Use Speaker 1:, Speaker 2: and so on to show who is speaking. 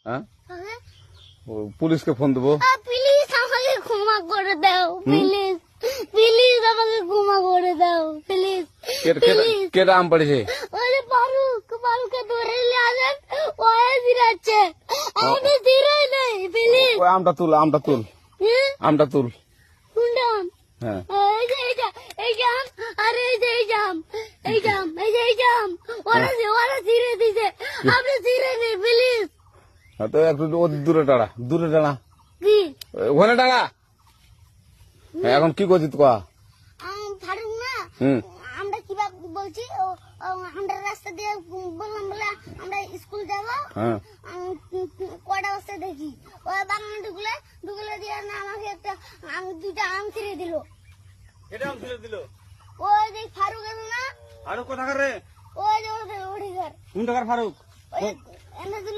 Speaker 1: হ্যাঁ
Speaker 2: হ্যাঁ?
Speaker 1: পুলিশকে ফোন দেবো।
Speaker 2: প্লিজ আমাকে ক্ষমা করে দাও, প্লিজ প্লিজ আমাকে ক্ষমা করে দাও, প্লিজ প্লিজ।
Speaker 1: কেটা আম পড়েছে?
Speaker 2: ওরে ফারুককে ধরে নিয়ে আসেন, ওয়ে দিরাচ্ছে, আমি দিরাই নাই, প্লিজ।
Speaker 1: ওই আমটা তুল আমটা তুল
Speaker 2: কোনটা আম?
Speaker 1: হ্যাঁ
Speaker 2: এই যে এই জাম, আরে এই জাম, এই জাম, ওরা ছিঁড়ে দিছে, আপনি ছিঁড়ে নেই, প্লিজ।
Speaker 1: তো একটু দূরে দাঁড়া
Speaker 2: কি
Speaker 1: ওখানে দাঁড়া। এখন কি করছিস কয়া?
Speaker 2: ফারুক না,
Speaker 1: হুম
Speaker 2: আমরা কিভাবে বলছি, আমরা রাস্তা দিয়ে বললাম বলে আমরা স্কুল যাবো,
Speaker 1: হ্যাঁ
Speaker 2: কটা বস্তা দেখি ওই বাগানে ঢুকলে দিয়ে না আমাকে দুইটা আম ছিঁড়ে দিল।
Speaker 1: এটা আম ছেড়ে দিল।
Speaker 2: ওই যে ফারুক আছে না,
Speaker 1: আর কোথাকার রে?
Speaker 2: ওই যে ওঠে ঘর,
Speaker 1: কোন টাকার ফারুক?
Speaker 2: ওই এনে দিল